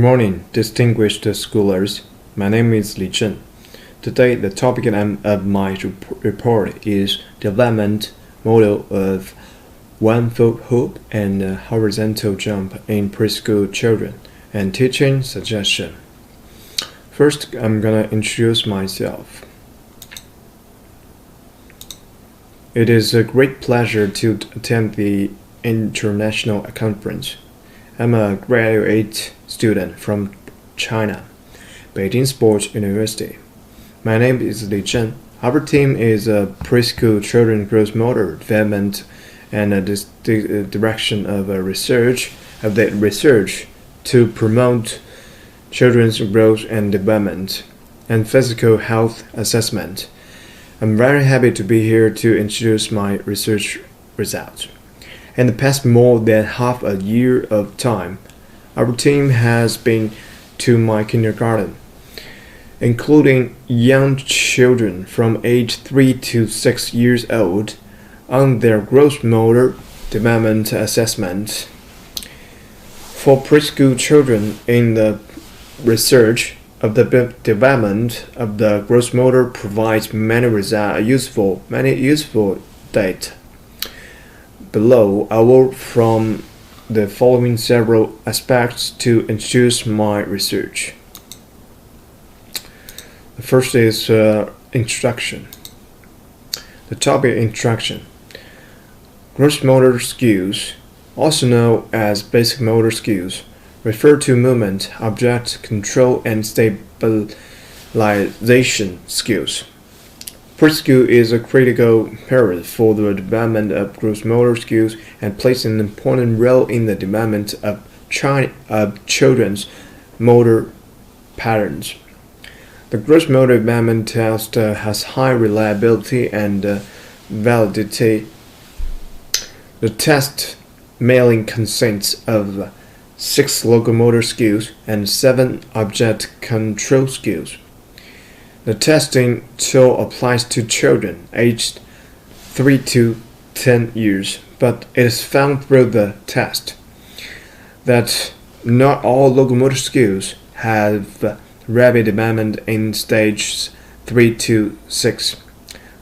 Morning, distinguished scholars. My name is Zhen. Today, the topic of my report is development model of one-foot hoop and horizontal jump in preschool children and teaching suggestion. First, I'm gonna introduce myself. It is a great pleasure to attend the international conference. I'm a graduate student from China, Beijing Sports University. My name is Zhen. Our team is a preschool children growth motor development and the direction of research to promote children's growth and development and physical health assessment. I'm very happy to be here to introduce my research results. In the past more than half a year of time, our team has been to my kindergarten, including young children from age 3 to 6 years old, on their growth motor development assessment. For preschool children in the research of the development of the growth motor provides many useful data. Below, I will from the following several aspects to introduce my research. The first is introduction. The topic introduction. Gross motor skills, also known as basic motor skills, refer to movement, object control, and stabilization skills. Preschool is a critical period for the development of gross motor skills and plays an important role in the development of children's motor patterns. The gross motor development test has high reliability and validity. The test mainly consists of 6 locomotor skills and 7 object control skills. The testing tool applies to children aged 3 to 10 years, but it is found through the test that not all locomotor skills have rapid development in stages 3 to 6.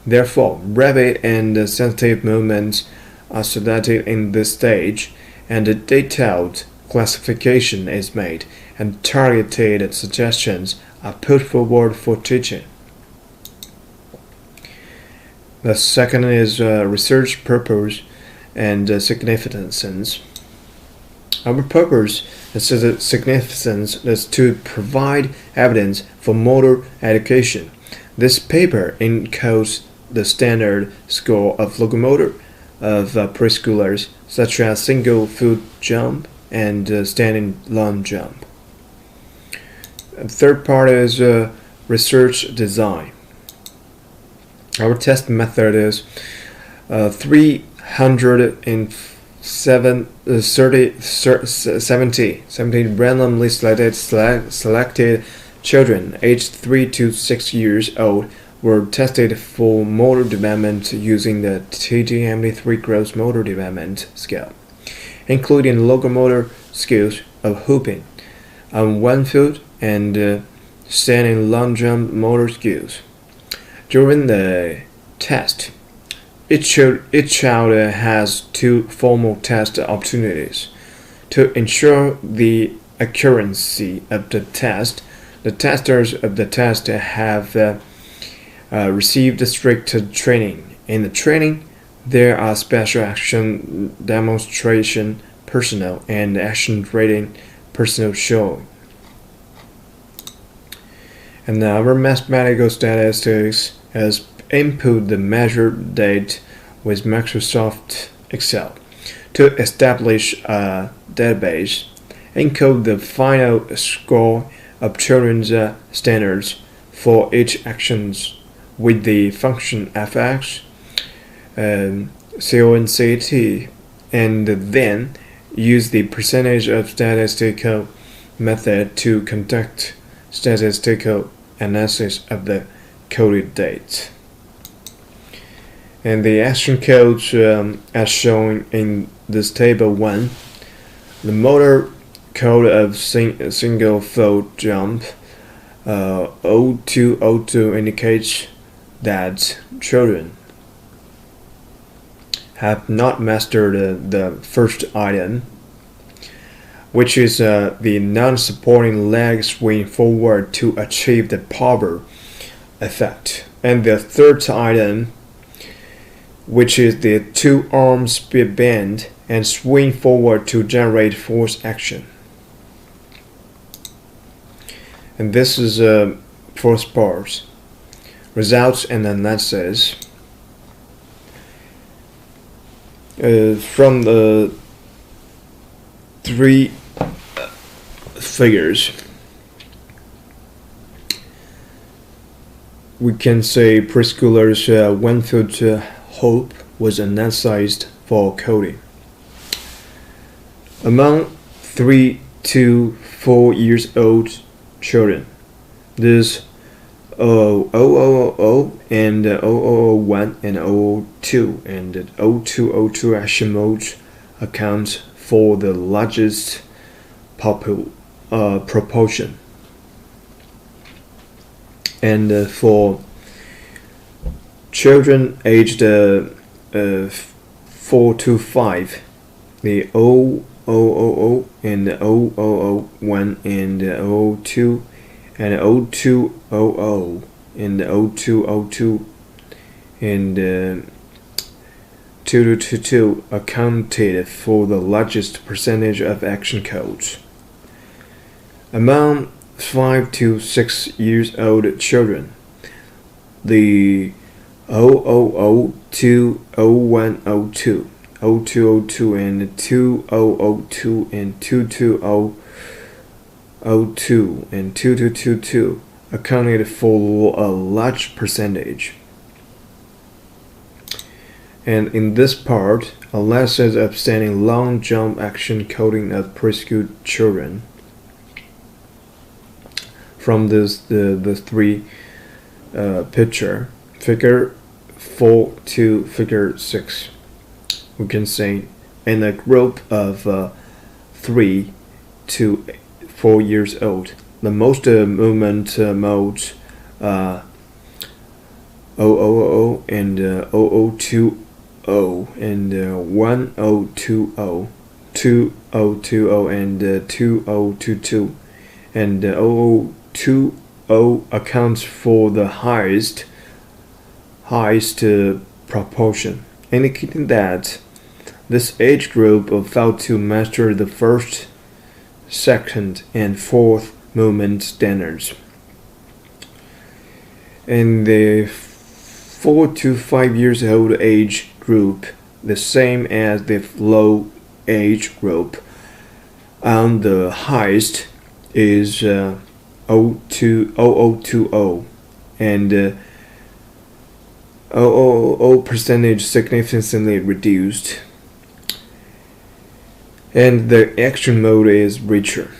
Therefore, rapid and sensitive movements are studied in this stage, and a detailed classification is made, and targeted suggestions are put forward for teaching. The second is research purpose and significance. Our purpose and significance is to provide evidence for motor education. This paper encodes the standard score of locomotor of preschoolers, such as single foot jump and standing long jump. The third part is research design. Our test method is 370 randomly selected children aged 3 to 6 years old were tested for motor development using the TGMD3 gross motor development scale, including locomotor skills of hooping on one foot and standing long jump motor skills. During the test, each child has 2 formal test opportunities. To ensure the accuracy of the test, the testers of the test have received strict training. In the training, there are special action demonstration personnel and action rating personnel showing. And our mathematical statistics has input the measured data with Microsoft Excel to establish a database, encode the final score of children's standards for each actions with the function fx, concat, and then use the percentage of statistical method to conduct statistical analysis of the coded data. And the action codes as shown in this table 1, the motor code of single fold jump. 0202 indicates that children have not mastered the first item, which is the non-supporting leg swing forward to achieve the power effect, and the third item, which is the two arm speed bend and swing forward to generate force action. And this is first part. Results and analysis. From the three figures, we can say preschoolers' 1 foot hope was analyzed for coding. Among 3 to 4 years old children, this 0000 and 0001 and 002 and 0202 action modes account for the largest proportion. And for children aged 4 to 5, the 0000 and 0001 and 02 and 0200 and 0202 and 2222 accounted for the largest percentage of action codes. Among 5 to 6 years old children, the 0002, 0102, 0202 and 2002 and 2202 and 2222 accounted for a large percentage. And in this part, analysis of standing long jump action coding of preschool children. From this, the three picture, figure 4 to figure 6, we can say in a group of 3 to 4 years old, the most movement modes 0000 and 0020 and 1020, 2020 and 2022 and 0020 accounts for the highest proportion, indicating that this age group failed to master the first, second, and fourth movement standards. In the 4 to 5 years old age group, the same as the low age group, and the highest is 0020 and 000 percentage significantly reduced, and the action mode is richer.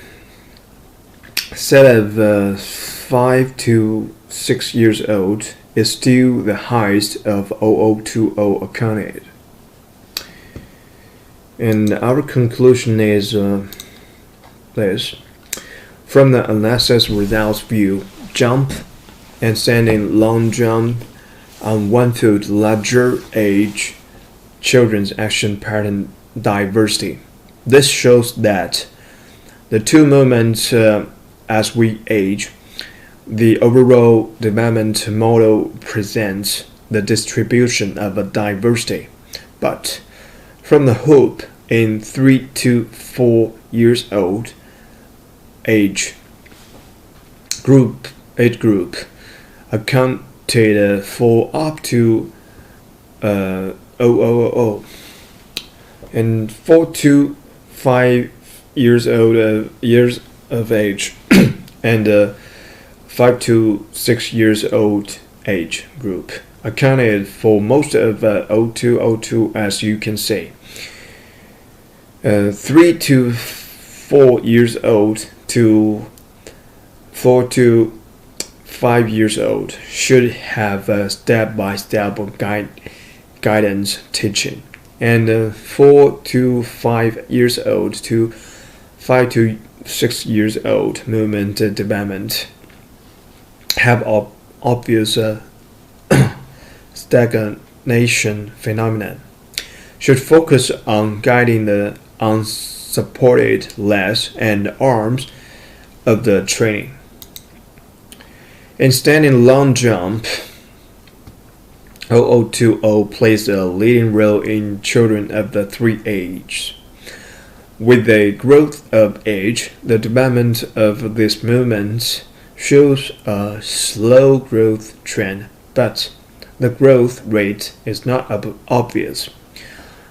Set of 5 to 6 years old is still the highest of 0020 accounted. And our conclusion is this. From the analysis results view, jump and standing long jump on 1 foot larger age children's action pattern diversity. This shows that the two movements as we age, the overall development model presents the distribution of a diversity, but from the hoop in 3 to 4 years old age group accounted for up to 000, and 4 to 5 years of age and 5 to 6 years old age group accounted for most of 0202, as you can see. 3 to 4 years old to 4 to 5 years old should have a step-by-step guidance teaching, and 4 to 5 years old to 5 to 6 years old movement development have obvious stagnation phenomenon should focus on guiding the unsupported legs and arms of the training. In standing long jump, 0020 plays a leading role in children of the 3 ages. With the growth of age, the development of this movement shows a slow growth trend, but the growth rate is not obvious.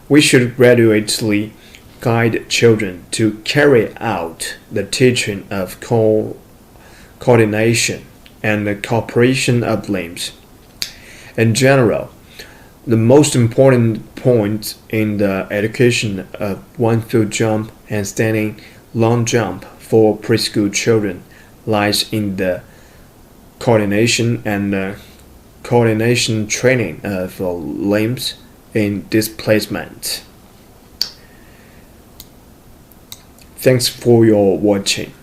We should gradually guide children to carry out the teaching of coordination and the cooperation of limbs. In general, the most important point in the education of one-foot jump and standing long jump for preschool children lies in the coordination and coordination training of limbs in displacement. Thanks for your watching.